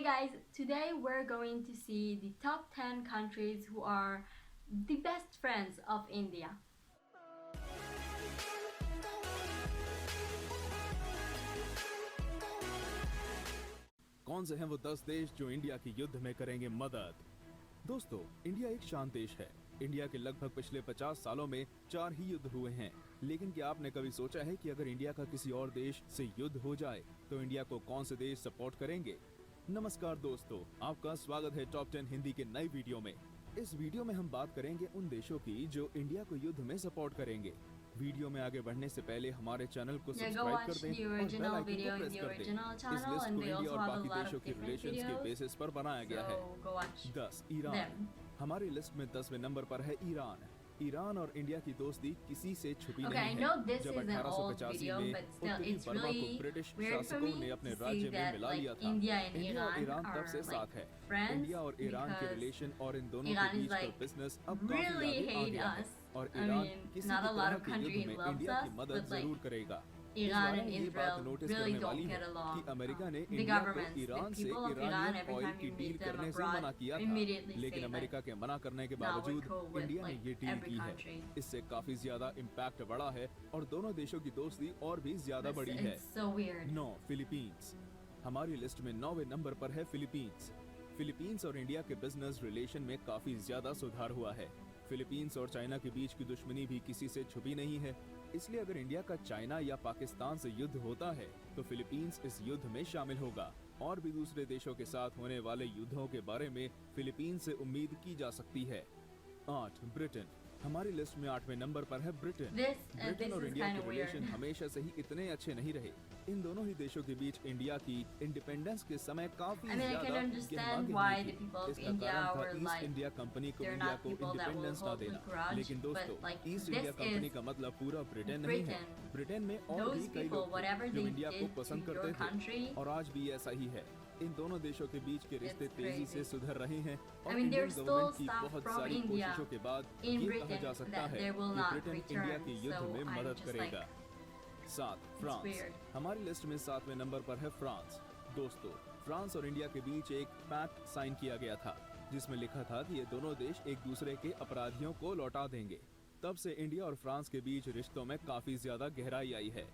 guys, today we're going to see the top 10 countries who are the best friends of India. कौन से हैं वो 10 देश जो इंडिया की युद्ध में करेंगे मदद। दोस्तों, इंडिया एक शांत देश है। इंडिया के लगभग पिछले 50 सालों में 4 ही युद्ध हुए हैं। लेकिन क्या आपने कभी सोचा है कि अगर इंडिया का किसी और देश से युद्ध हो जाए तो इंडिया को कौन से देश सपोर्ट करेंगे? नमस्कार दोस्तों, आपका स्वागत है टॉप 10 हिंदी के नई वीडियो में। इस वीडियो में हम बात करेंगे उन देशों की जो इंडिया को युद्ध में सपोर्ट करेंगे। वीडियो में आगे बढ़ने से पहले हमारे चैनल को सब्सक्राइब कर दें और बेल आइकन को प्रेस कर दें। इस लिस्ट को इंडिया और बाकी देशों के रिलेशंस के बेसिस पर बनाया गया है। 10 ईरान। हमारी लिस्ट में 10वें नंबर पर है ईरान। ईरान और इंडिया की दोस्ती किसी से छुपी नहीं है। जब 1885 में उत्तरी बर्मा को ब्रिटिश शासकों ने अपने राज्य में मिला लिया था, इंडिया और ईरान तब से साथ है। इंडिया और ईरान के रिलेशन और इन दोनों के बीच का बिजनेस अब काफी आगे आ गया है और ईरान किसी भी तरह के युद्ध में इंडिया की मदद जरूर करेगा। Iran and ये बात Israel नोटिस really करने वाली don't है get along. कि अमेरिका ने The इंडिया को governments, the ईरान से people of Iran, Iranian every oil time की you डील meet them करने से abroad, मना किया था, immediately लेकिन say अमेरिका that के मना करने के now we're बावजूद cool with, इंडिया ने like, ये डील every की है। country. इससे काफी ज्यादा इम्पैक्ट बढ़ा है और दोनों देशों की दोस्ती और भी ज्यादा बढ़ी है। It's so weird. 9 फिलीपींस। हमारी लिस्ट में 9वें नंबर पर है फिलीपींस। फिलीपींस और इंडिया के बिजनेस रिलेशन में काफी ज्यादा सुधार हुआ है। फिलीपींस और चाइना के बीच की दुश्मनी भी किसी से छुपी नहीं है, इसलिए अगर इंडिया का चाइना या पाकिस्तान से युद्ध होता है तो फिलीपींस इस युद्ध में शामिल होगा। और भी दूसरे देशों के साथ होने वाले युद्धों के बारे में फिलीपींस से उम्मीद की जा सकती है। 8 ब्रिटेन। हमारी लिस्ट में 8वें नंबर पर है ब्रिटेन। ब्रिटेन और is इंडिया kinda के रिलेशन weird. हमेशा से ही इतने अच्छे नहीं रहे। इन दोनों ही देशों के बीच इंडिया की इंडिपेंडेंस के समय काफी I mean, I ज्यादा can understand गहमागहमी why थी। the people of इसका India कारण था were east like, India company को they're इंडिया not को people that will इंडिपेंडेंस ना hold देना। a grudge, लेकिन दोस्तों, but, like, east India this company is का मतलब पूरा ब्रिटेन नहीं है। Britain. ब्रिटेन में और Those भी कई people, लोग थे whatever जो they इंडिया को did पसंद to करते your थे country, और आज भी ऐसा ही है। इन दोनों देशों के बीच के रिश्ते It's तेजी से crazy. सुधर रहे हैं और I mean, Indian there's still government की stuff बहुत from सारी India कोशिशों के बाद in ये कहा Britain जा सकता that है they will कि not ब्रिटेन return, इंडिया के युद्ध so में I'm मदद just करेगा। like, 7 France. weird. हमारी लिस्ट में 7वें नंबर पर है फ्रांस। दोस्तों, फ्रांस और इंडिया के बीच एक पैक्ट साइन किया गया था जिसमें लिखा था कि ये दोनों देश एक दूसरे के अपराधियों को लौटा देंगे। तब से इंडिया और फ्रांस के बीच रिश्तों में काफी ज्यादा गहराई आई है।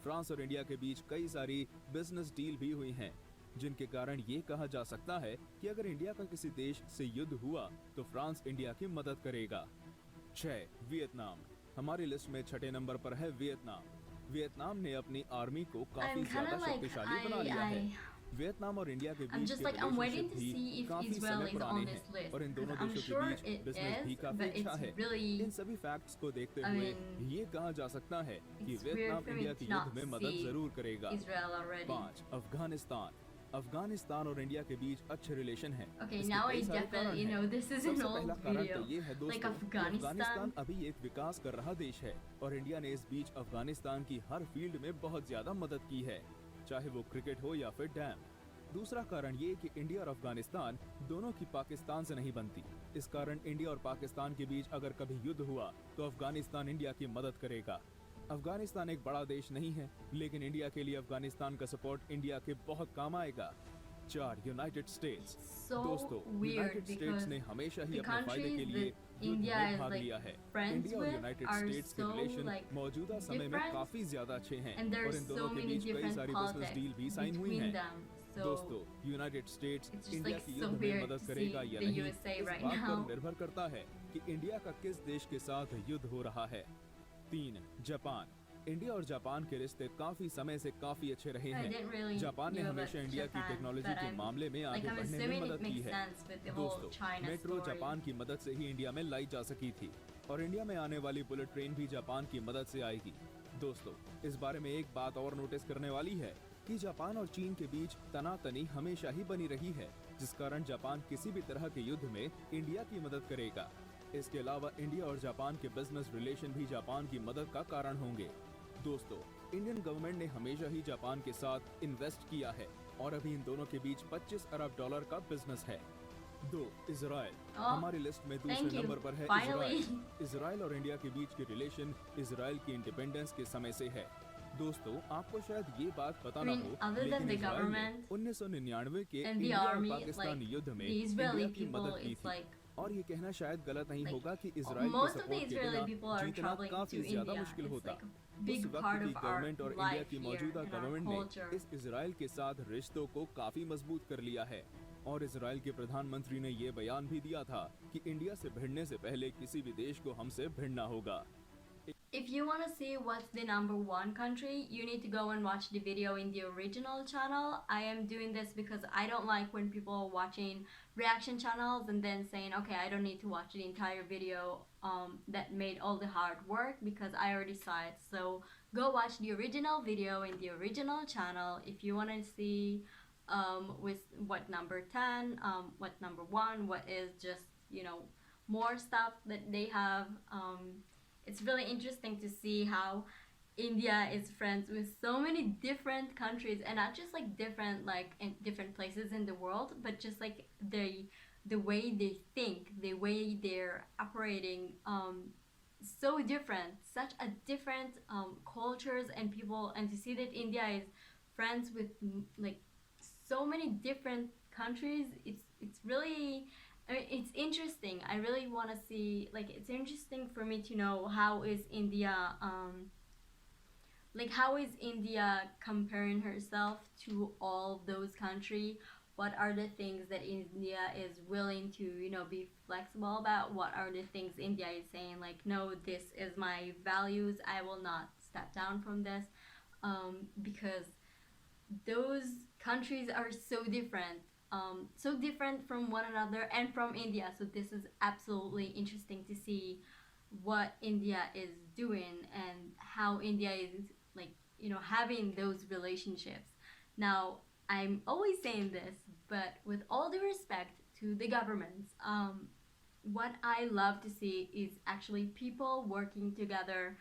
फ्रांस और इंडिया के बीच कई सारी बिजनेस डील भी हुई हैं, जिनके कारण ये कहा जा सकता है कि अगर इंडिया का किसी देश से युद्ध हुआ तो फ्रांस इंडिया की मदद करेगा। 6 वियतनाम। हमारी लिस्ट में 6ठे नंबर पर है वियतनाम। वियतनाम ने अपनी आर्मी को काफी I'm ज्यादा kinda like, शक्तिशाली बना लिया है। वियतनाम और इंडिया के I'm बीच just के like, I'm waiting to relationship see भी if काफी Israel समय is पुराने on this हैं list. और इन दोनों I'm देशों sure के बीच it बिजनेस भी is, काफी but अच्छा it's है। really, इन सभी फैक्ट्स को देखते I हुए mean, ये कहा जा सकता है कि it's weird Vietnam for me India to की not युद्ध में मदद see जरूर करेगा। Israel already. 5 अफगानिस्तान। अफगानिस्तान और इंडिया के बीच अच्छे रिलेशन हैं। Okay, इसके now कई I सारे कारण definitely हैं। know this is an सबसे old पहला कारण video. तो ये है दोस्तों Like कि Afghanistan. अफगानिस्तान अभी एक विकास कर रहा देश है और इंडिया ने इस बीच अफगानिस्तान की हर फील्ड में बहुत ज्यादा मदद की है, चाहे वो क्रिकेट हो या फिर डैम। दूसरा कारण ये कि इंडिया और अफगानिस्तान दोनों की पाकिस्तान से नहीं बनती। इस कारण इंडिया और पाकिस्तान के बीच अगर कभी युद्ध हुआ तो अफगानिस्तान इंडिया की मदद करेगा। अफगानिस्तान एक बड़ा देश नहीं है, लेकिन इंडिया के लिए अफगानिस्तान का सपोर्ट इंडिया के बहुत काम आएगा। 4 यूनाइटेड स्टेट्स। So दोस्तों, weird यूनाइटेड स्टेट्स because ने हमेशा ही the अपने फायदे के countries लिए that युद्ध India में is भाग like लिया है। friends इंडिया और with यूनाइटेड are स्टेट्स के so रिलेशन like मौजूदा समय में different, काफी ज्यादा अच्छे हैं and और there's इन so दोनों के many बीच कई different सारी बिजनेस डील भी politics साइन हुई between हैं। them. So दोस्तों, United states it's just India like की so युद्ध में weird मदद to करेगा see या the नहीं, USA इस right बात now. पर निर्भर करता है कि इंडिया का किस देश के साथ युद्ध हो रहा है। 3 जापान। इंडिया और जापान के रिश्ते काफी समय से काफी अच्छे रहे I हैं। didn't really जापान ने know हमेशा about इंडिया की Japan, टेक्नोलॉजी but के I'm मामले में like आगे I'm बढ़ने में assuming मदद it की makes है। sense with the whole दोस्तों, China मेट्रो story. जापान की मदद से ही इंडिया में लाई जा सकी थी और इंडिया में आने वाली बुलेट ट्रेन भी जापान की मदद से आएगी। दोस्तों, इस बारे में एक बात और नोटिस करने वाली है कि जापान और चीन के बीच तनातनी हमेशा ही बनी रही है, जिस कारण जापान किसी भी तरह के युद्ध में इंडिया की मदद करेगा। इसके अलावा इंडिया और जापान के बिजनेस रिलेशन भी जापान की मदद का कारण होंगे। दोस्तों, इंडियन गवर्नमेंट ने हमेशा ही जापान के साथ इन्वेस्ट किया है और अभी इन दोनों के बीच 25 अरब डॉलर का बिजनेस है। 2 इजराइल। हमारी लिस्ट में दूसरे thank you. नंबर पर है Finally. इजराइल। इजराइल और इंडिया के बीच के रिलेशन इजराइल की इंडिपेंडेंस के समय से है। दोस्तों, आपको शायद ये बात पता I ना mean, हो, other लेकिन than the इजराइल ने government 1999 के and the इंडिया और army, पाकिस्तान like युद्ध में the इंडिया Israeli की people, मदद की it's थी। like और ये कहना शायद गलत नहीं like होगा कि इजराइल के most of the सपोर्ट के Israeli बिना people are जीतना traveling काफी to ज्यादा India. मुश्किल It's होता। like a उस big वक्त part की of our गवर्नमेंट और इंडिया life की here मौजूदा and our गवर्नमेंट culture. ने इस इजराइल के साथ रिश्तों को काफी मजबूत कर लिया है। और इजराइल के प्रधानमंत्री ने ये बयान भी दिया था कि इंडिया से भिड़ने से पहले किसी भी देश को हमसे भिड़ना होगा। If you want to see what's the #1 country, you need to go and watch the video in the original channel. I am doing this because I don't like when people are watching reaction channels and then saying, okay, I don't need to watch the entire video that made all the hard work because I already saw it. So go watch the original video in the original channel if you want to see with what number 10, what #1, what is just, you know, more stuff that they have. It's really interesting to see how India is friends with so many different countries, and not just like different, like in different places in the world, but just like the way they think, the way they're operating, so different, such a different cultures and people, and to see that India is friends with like so many different countries, it's really, I mean, it's interesting. I really want to see, like, it's interesting for me to know how is India, like, how is India comparing herself to all those countries? What are the things that India is willing to, you know, be flexible about? What are the things India is saying, like, no, this is my values, I will not step down from this, because those countries are so different from one another and from India. So this is absolutely interesting to see what India is doing and how India is, like, you know, having those relationships. Now, I'm always saying this, but with all due respect to the governments, what I love to see is actually people working together.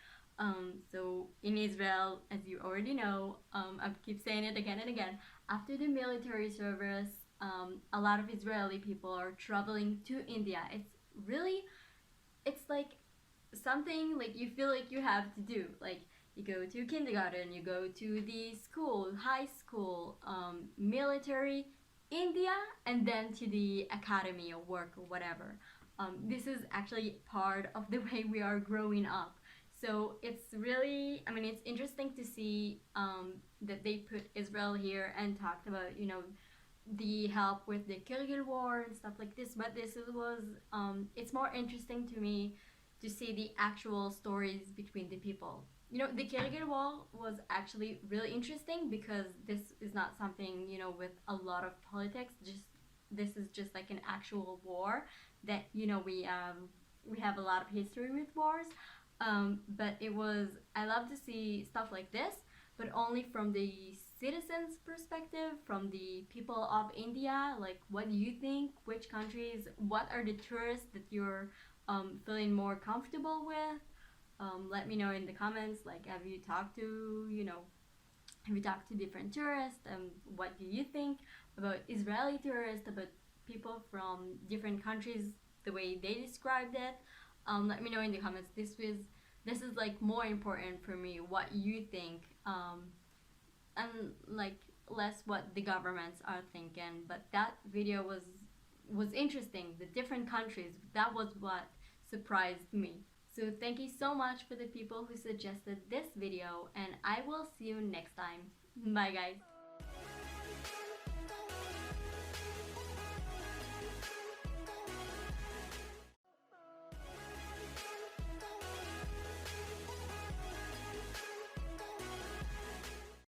So in Israel, as you already know, I keep saying it again and again, after the military service, a lot of Israeli people are traveling to India. It's really, it's like something like you feel like you have to do. Like, you go to kindergarten, you go to the school, high school, military, India, and then to the academy or work or whatever. This is actually part of the way we are growing up. So it's really, I mean, it's interesting to see that they put Israel here and talked about, you know, the help with the Kyrgyz war and stuff like this. But this was, it's more interesting to me to see the actual stories between the people. You know, the Kyrgyz war was actually really interesting because this is not something, you know, with a lot of politics. Just, this is just like an actual war that, you know, we have a lot of history with wars. But it was, I love to see stuff like this, but only from the citizens' perspective, from the people of India. Like, what do you think? Which countries? What are the tourists that you're feeling more comfortable with? Let me know in the comments. Like, have you talked to, you know, have you talked to different tourists? What do you think about Israeli tourists, about people from different countries, the way they described it? Let me know in the comments. This is like more important for me, what you think, and like less what the governments are thinking. But that video was interesting. The different countries, that was what surprised me. So thank you so much for the people who suggested this video, and I will see you next time. Bye guys.